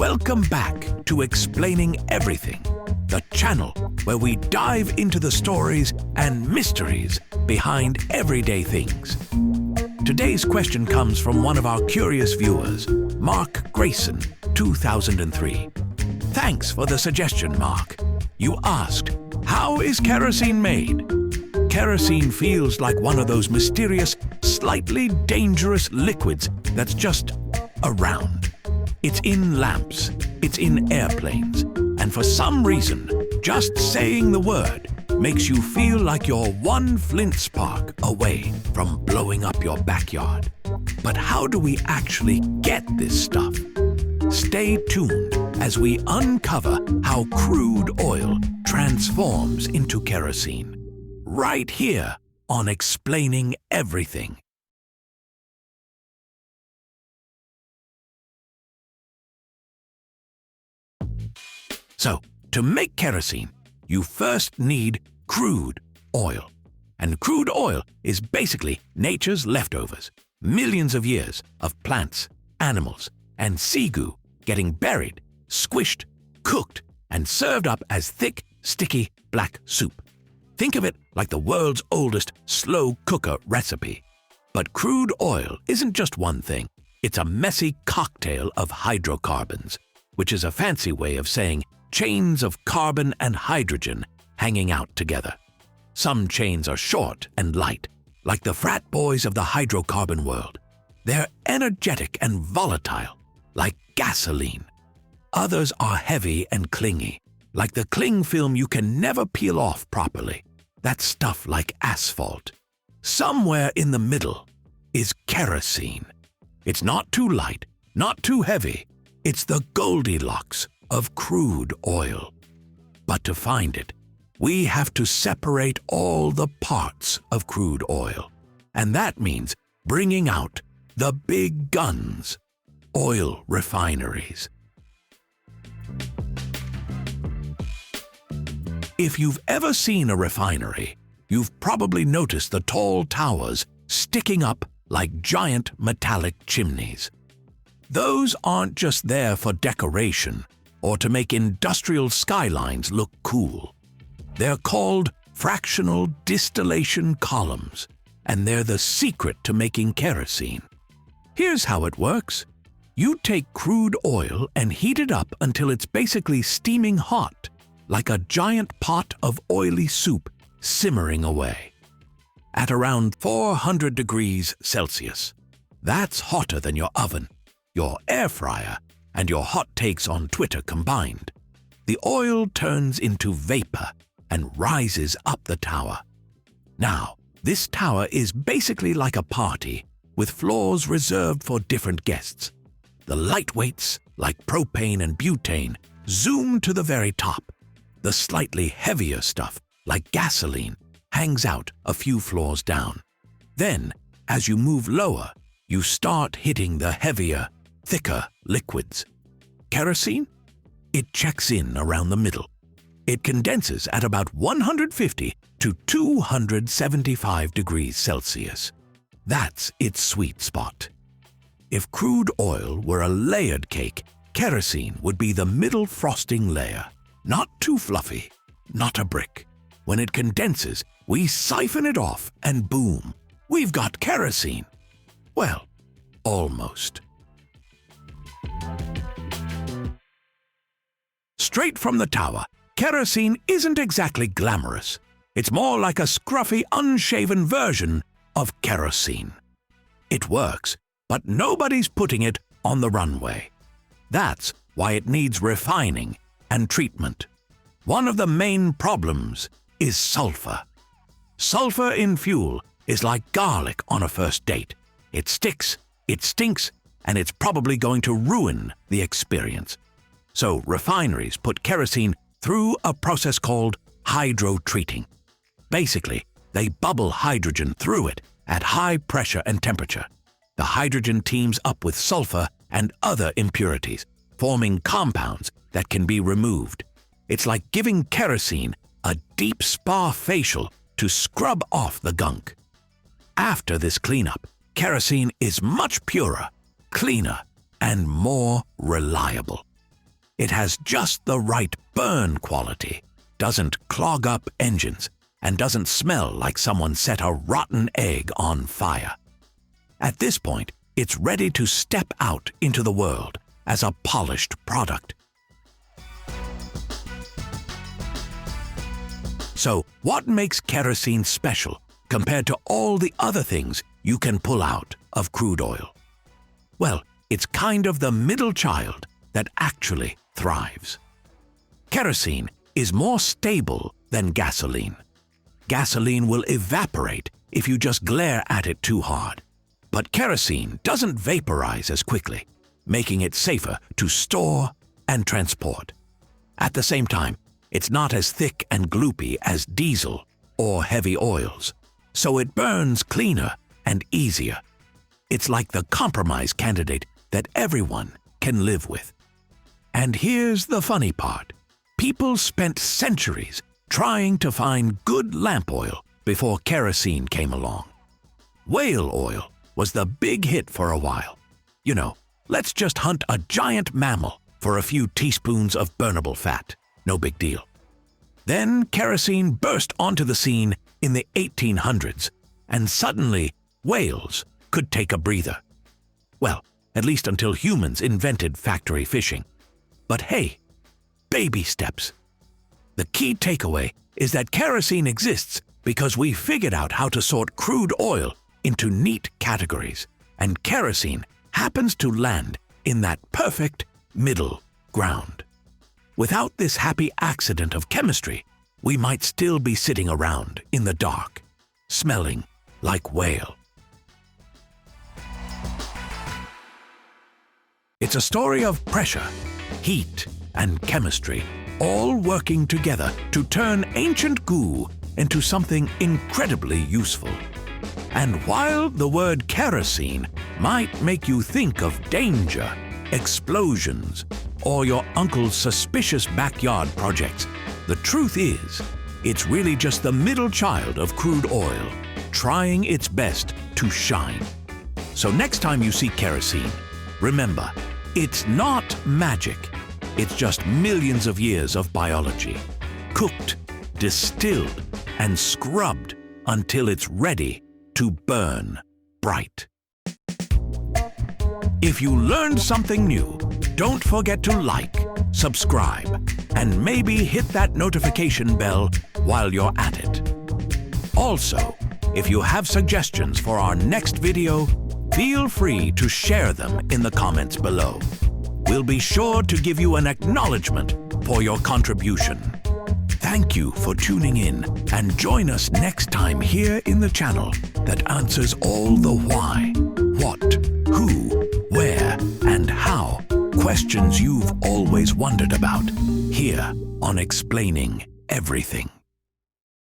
Welcome back to Explaining Everything, the channel where we dive into the stories and mysteries behind everyday things. Today's question comes from one of our curious viewers, Mark Grayson, 2003. Thanks for the suggestion, Mark. You asked, how is kerosene made? Kerosene feels like one of those mysterious, slightly dangerous liquids that's just around. It's in lamps, it's in airplanes, and for some reason, just saying the word makes you feel like you're one flint spark away from blowing up your backyard. But how do we actually get this stuff? Stay tuned as we uncover how crude oil transforms into kerosene. Right here on Explaining Everything. So, to make kerosene, you first need crude oil. And crude oil is basically nature's leftovers, millions of years of plants, animals, and sea goo getting buried, squished, cooked, and served up as thick, sticky black soup. Think of it like the world's oldest slow cooker recipe. But crude oil isn't just one thing. It's a messy cocktail of hydrocarbons, which is a fancy way of saying chains of carbon and hydrogen hanging out together. Some chains are short and light, like the frat boys of the hydrocarbon world. They're energetic and volatile, like gasoline. Others are heavy and clingy, like the cling film you can never peel off properly. That's stuff like asphalt. Somewhere in the middle is kerosene. It's not too light, not too heavy. It's the Goldilocks of crude oil. But to find it, we have to separate all the parts of crude oil. And that means bringing out the big guns, oil refineries. If you've ever seen a refinery, you've probably noticed the tall towers sticking up like giant metallic chimneys. Those aren't just there for decoration or to make industrial skylines look cool. They're called fractional distillation columns, and they're the secret to making kerosene. Here's how it works. You take crude oil and heat it up until it's basically steaming hot, like a giant pot of oily soup simmering away. At around 400 degrees Celsius. That's hotter than your oven, your air fryer, and your hot takes on Twitter combined. The oil turns into vapor and rises up the tower. Now, this tower is basically like a party with floors reserved for different guests. The lightweights, like propane and butane, zoom to the very top. The slightly heavier stuff, like gasoline, hangs out a few floors down. Then, as you move lower, you start hitting the heavier, thicker liquids. Kerosene? It checks in around the middle. It condenses at about 150 to 275 degrees Celsius. That's its sweet spot. If crude oil were a layered cake, kerosene would be the middle frosting layer. Not too fluffy, not a brick. When it condenses, we siphon it off and boom, we've got kerosene. Well, almost. Straight from the tower, kerosene isn't exactly glamorous. It's more like a scruffy, unshaven version of kerosene. It works, but nobody's putting it on the runway. That's why it needs refining and treatment. One of the main problems is sulfur. Sulfur in fuel is like garlic on a first date. It sticks, it stinks, and it's probably going to ruin the experience. So refineries put kerosene through a process called hydrotreating. Basically, they bubble hydrogen through it at high pressure and temperature. The hydrogen teams up with sulfur and other impurities, forming compounds that can be removed. It's like giving kerosene a deep spa facial to scrub off the gunk. After this cleanup, kerosene is much purer, cleaner, and more reliable. It has just the right burn quality, doesn't clog up engines, and doesn't smell like someone set a rotten egg on fire. At this point, it's ready to step out into the world as a polished product. So, what makes kerosene special compared to all the other things you can pull out of crude oil? Well, it's kind of the middle child that actually thrives. Kerosene is more stable than gasoline. Gasoline will evaporate if you just glare at it too hard. But kerosene doesn't vaporize as quickly, making it safer to store and transport. At the same time, it's not as thick and gloopy as diesel or heavy oils, so it burns cleaner and easier. It's like the compromise candidate that everyone can live with. And here's the funny part. People spent centuries trying to find good lamp oil before kerosene came along. Whale oil was the big hit for a while. You know, let's just hunt a giant mammal for a few teaspoons of burnable fat. No big deal. Then kerosene burst onto the scene in the 1800s, and suddenly whales could take a breather. Well, at least until humans invented factory fishing. But hey, baby steps. The key takeaway is that kerosene exists because we figured out how to sort crude oil into neat categories, and kerosene happens to land in that perfect middle ground. Without this happy accident of chemistry, we might still be sitting around in the dark, smelling like whale. It's a story of pressure, heat, and chemistry, all working together to turn ancient goo into something incredibly useful. And while the word kerosene might make you think of danger, explosions, or your uncle's suspicious backyard projects, the truth is, it's really just the middle child of crude oil, trying its best to shine. So next time you see kerosene, remember, it's not magic. It's just millions of years of biology, cooked, distilled, and scrubbed until it's ready to burn bright. If you learned something new, don't forget to like, subscribe, and maybe hit that notification bell while you're at it. Also, if you have suggestions for our next video, feel free to share them in the comments below. We'll be sure to give you an acknowledgement for your contribution. Thank you for tuning in, and join us next time here in the channel that answers all the why, what, who, where, and how questions you've always wondered about, here on Explaining Everything.